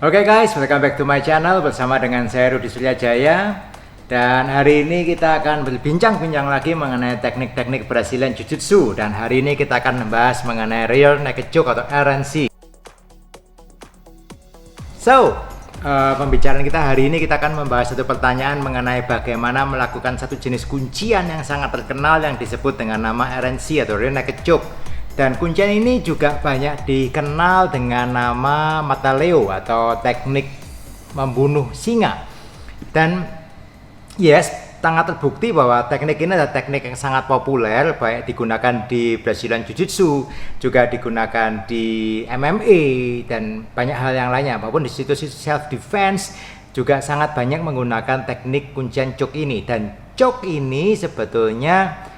Oke guys, welcome back to my channel bersama dengan saya Rudi Suryajaya. Dan hari ini kita akan berbincang-bincang lagi mengenai teknik-teknik Brazilian Jiu-Jitsu. Dan hari ini kita akan membahas mengenai Rear Naked Choke atau RNC. Pembicaraan kita hari ini kita akan membahas satu pertanyaan mengenai bagaimana melakukan satu jenis kuncian yang sangat terkenal yang disebut dengan nama RNC atau Rear Naked Choke. Dan kuncian ini juga banyak dikenal dengan nama Mataleo atau teknik membunuh singa. Dan yes, sangat terbukti bahwa teknik ini adalah teknik yang sangat populer, baik digunakan di Brazilian Jiu-Jitsu, juga digunakan di MMA dan banyak hal yang lainnya. Apapun di situ self defense juga sangat banyak menggunakan teknik kuncian choke ini. Dan choke ini sebetulnya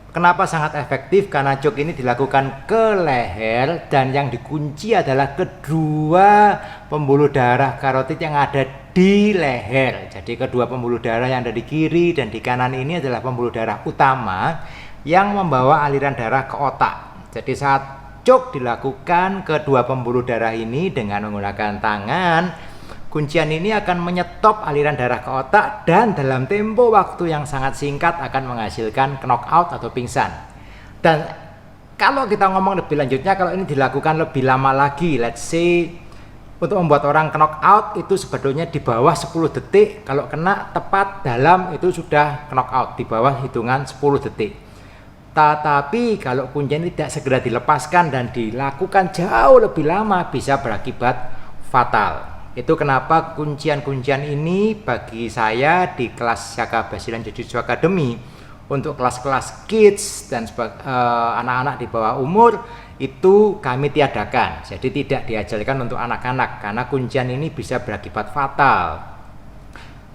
kenapa sangat efektif? Karena choke ini dilakukan ke leher dan yang dikunci adalah kedua pembuluh darah karotid yang ada di leher. Jadi kedua pembuluh darah yang ada di kiri dan di kanan ini adalah pembuluh darah utama yang membawa aliran darah ke otak. Jadi saat choke dilakukan kedua pembuluh darah ini dengan menggunakan tangan, kuncian ini akan menyetop aliran darah ke otak dan dalam tempo waktu yang sangat singkat akan menghasilkan knockout atau pingsan. Dan kalau kita ngomong lebih lanjutnya, kalau ini dilakukan lebih lama lagi, let's say untuk membuat orang knockout itu sebetulnya di bawah 10 detik, kalau kena tepat dalam itu sudah knockout di bawah hitungan 10 detik. Tetapi kalau kuncian ini tidak segera dilepaskan dan dilakukan jauh lebih lama bisa berakibat fatal. Itu kenapa kuncian-kuncian ini bagi saya di kelas Shaka Brazilian Jiu-Jitsu Academy untuk kelas-kelas kids dan anak-anak di bawah umur itu kami tiadakan. Jadi tidak diajarkan untuk anak-anak karena kuncian ini bisa berakibat fatal.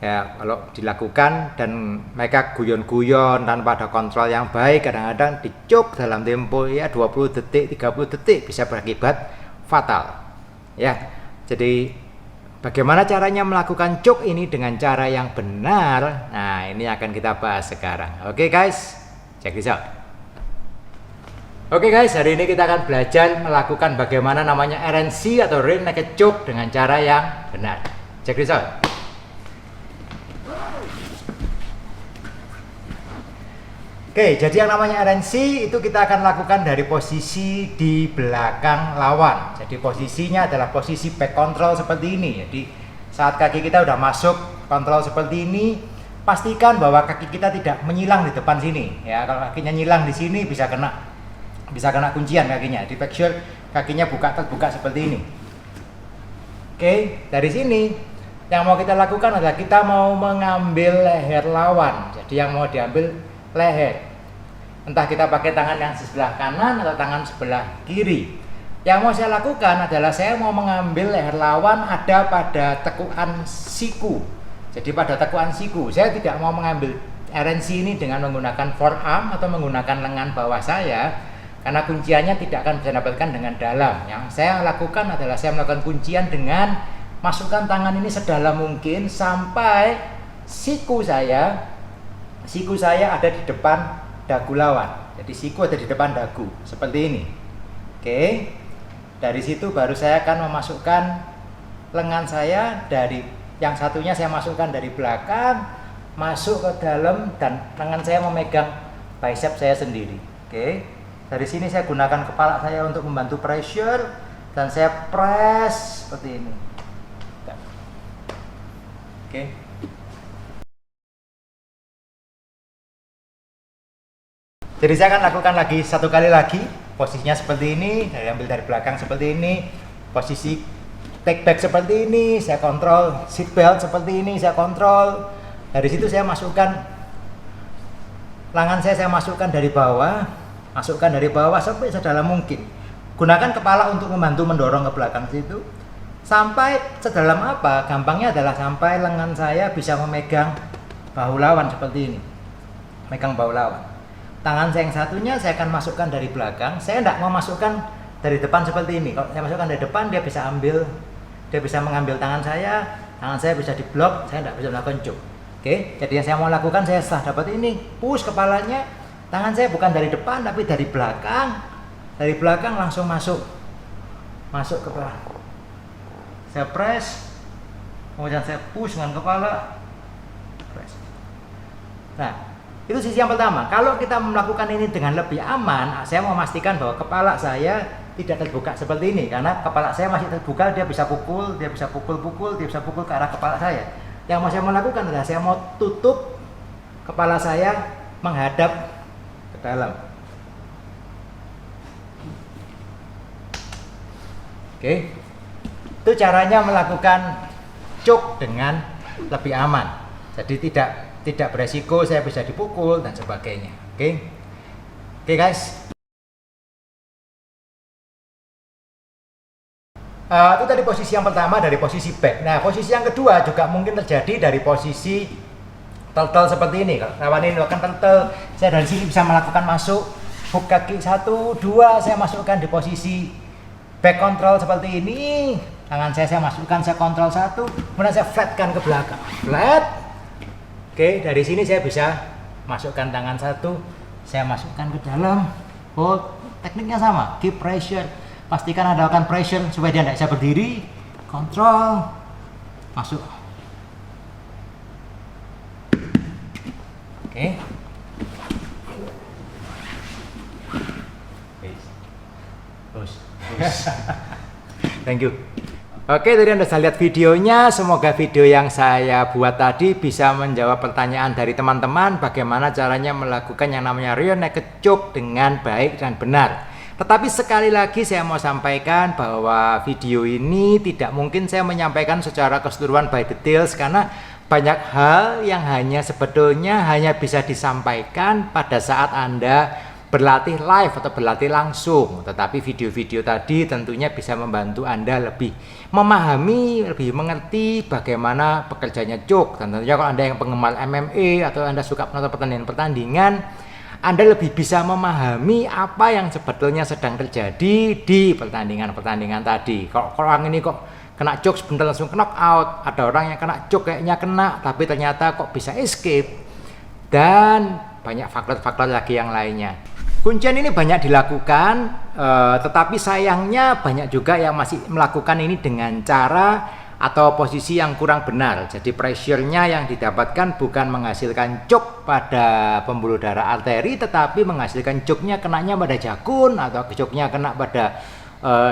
Ya, kalau dilakukan dan mereka guyon-guyon tanpa ada kontrol yang baik, kadang-kadang dicok dalam tempo ya 20 detik, 30 detik bisa berakibat fatal. Ya. Jadi bagaimana caranya melakukan choke ini dengan cara yang benar? Nah, ini akan kita bahas sekarang. Oke guys, check this out. Oke guys, hari ini kita akan belajar melakukan bagaimana namanya RNC atau Rear Naked Choke dengan cara yang benar. Check this out. Oke, jadi yang namanya RNC itu kita akan lakukan dari posisi di belakang lawan. Jadi posisinya adalah posisi back control seperti ini. Jadi saat kaki kita udah masuk kontrol seperti ini, pastikan bahwa kaki kita tidak menyilang di depan sini. Ya, kalau kakinya nyilang di sini bisa kena kuncian kakinya. Di make sure kakinya terbuka seperti ini. Oke, dari sini yang mau kita lakukan adalah kita mau mengambil leher lawan. Jadi yang mau diambil leher, entah kita pakai tangan yang sebelah kanan atau tangan sebelah kiri. Yang mau saya lakukan adalah saya mau mengambil leher lawan ada pada tekuan siku. Jadi pada tekuan siku, saya tidak mau mengambil RNC ini dengan menggunakan forearm atau menggunakan lengan bawah saya, karena kunciannya tidak akan bisa dapatkan dengan dalam. Yang saya lakukan adalah saya melakukan kuncian dengan masukkan tangan ini sedalam mungkin sampai siku saya ada di depan dagu lawan. Jadi siku ada di depan dagu seperti ini. Oke. Dari situ baru saya akan memasukkan lengan saya dari yang satunya saya masukkan dari belakang masuk ke dalam dan lengan saya memegang bicep saya sendiri. Oke. Dari sini saya gunakan kepala saya untuk membantu pressure dan saya press seperti ini. Oke. Jadi saya akan lakukan lagi satu kali lagi, posisinya seperti ini, saya ambil dari belakang seperti ini, posisi take back seperti ini, saya kontrol seat belt seperti ini, saya kontrol. Dari situ saya masukkan lengan saya masukkan dari bawah, sampai sedalam mungkin. Gunakan kepala untuk membantu mendorong ke belakang situ. Sampai sedalam apa? Gampangnya adalah sampai lengan saya bisa memegang bahu lawan seperti ini. Megang bahu lawan. Tangan saya yang satunya saya akan masukkan dari belakang. Saya tidak mau masukkan dari depan seperti ini. Kalau saya masukkan dari depan, dia bisa mengambil tangan saya bisa diblok, saya tidak bisa melakukan choke. Oke, jadi yang saya mau lakukan, saya setelah dapat ini, push kepalanya, tangan saya bukan dari depan tapi dari belakang langsung masuk ke belakang saya press, kemudian saya push dengan kepala, press. Nah, itu sisi yang pertama. Kalau kita melakukan ini dengan lebih aman, saya mau memastikan bahwa kepala saya tidak terbuka seperti ini, karena kepala saya masih terbuka, dia bisa pukul, dia bisa pukul-pukul, dia bisa pukul ke arah kepala saya. Yang mau saya lakukan adalah saya mau tutup kepala saya menghadap ke dalam. Oke, itu caranya melakukan choke dengan lebih aman. Jadi tidak beresiko saya bisa dipukul dan sebagainya. Oke guys. Itu tadi posisi yang pertama dari posisi back. Nah, posisi yang kedua juga mungkin terjadi dari posisi turtle seperti ini. Kalau ini melakukan turtle, saya dari sini bisa melakukan masuk hook kaki 1, 2, saya masukkan di posisi back control seperti ini. Tangan saya masukkan, saya kontrol 1, kemudian saya flatkan ke belakang, flat. Oke, dari sini saya bisa masukkan tangan 1, saya masukkan ke dalam, hold. Tekniknya sama, keep pressure, pastikan ada akan pressure supaya dia tidak bisa berdiri, kontrol, masuk. Oke. Terus. Thank you. Oke, tadi Anda bisa lihat videonya. Semoga video yang saya buat tadi bisa menjawab pertanyaan dari teman-teman bagaimana caranya melakukan yang namanya rear naked choke dengan baik dan benar. Tetapi sekali lagi saya mau sampaikan bahwa video ini tidak mungkin saya menyampaikan secara keseluruhan by details, karena banyak hal yang sebetulnya hanya bisa disampaikan pada saat Anda berlatih live atau berlatih langsung. Tetapi video-video tadi tentunya bisa membantu Anda lebih memahami, lebih mengerti bagaimana pekerjaannya choke. Dan tentunya kalau Anda yang penggemar MMA atau Anda suka menonton pertandingan-pertandingan, Anda lebih bisa memahami apa yang sebetulnya sedang terjadi di pertandingan-pertandingan tadi. Kalau orang ini kok kena choke sebentar langsung knock out, ada orang yang kena choke kayaknya kena tapi ternyata kok bisa escape, dan banyak faktor-faktor lagi yang lainnya. Kuncian ini banyak dilakukan, tetapi sayangnya banyak juga yang masih melakukan ini dengan cara atau posisi yang kurang benar. Jadi pressure-nya yang didapatkan bukan menghasilkan choke pada pembuluh darah arteri, tetapi menghasilkan choke-nya kenanya pada jakun atau choke-nya kena pada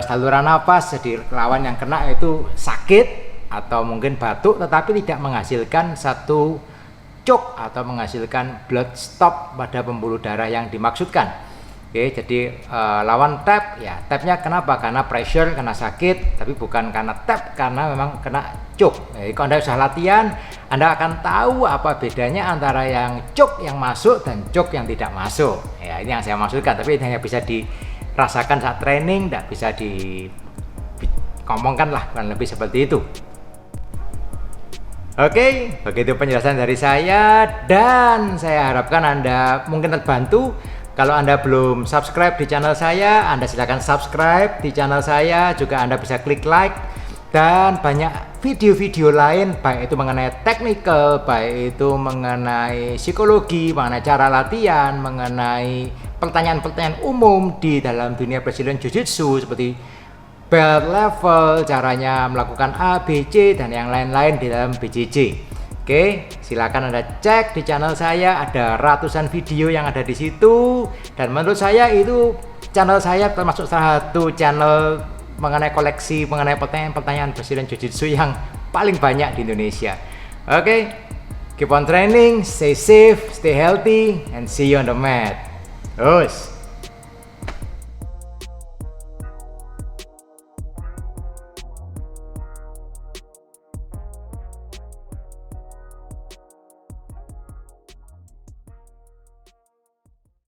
saluran nafas. Jadi lawan yang kena itu sakit atau mungkin batuk, tetapi tidak menghasilkan satu choke atau menghasilkan blood stop pada pembuluh darah yang dimaksudkan. Oke, jadi lawan tap, ya tapnya kenapa? Karena pressure, karena sakit, tapi bukan karena tap, karena memang kena choke. Jadi kalau Anda sudah latihan, Anda akan tahu apa bedanya antara yang choke yang masuk dan choke yang tidak masuk. Ya, ini yang saya maksudkan, tapi hanya bisa dirasakan saat training, tidak bisa dikomongkan lah, kurang lebih seperti itu. Oke, begitu penjelasan dari saya, dan saya harapkan Anda mungkin terbantu. Kalau Anda belum subscribe di channel saya, Anda silakan subscribe di channel saya. Juga Anda bisa klik like, dan banyak video-video lain, baik itu mengenai technical, baik itu mengenai psikologi, mengenai cara latihan, mengenai pertanyaan-pertanyaan umum di dalam dunia Brazilian Jiu-Jitsu seperti belt level, caranya melakukan A, B, C, dan yang lain-lain di dalam BJJ. Oke, silakan Anda cek di channel saya, ada ratusan video yang ada di situ, dan menurut saya itu channel saya termasuk salah satu channel mengenai koleksi, mengenai pertanyaan-pertanyaan Brazilian Jiu-Jitsu yang paling banyak di Indonesia. Oke, keep on training, stay safe, stay healthy, and see you on the mat. Terus.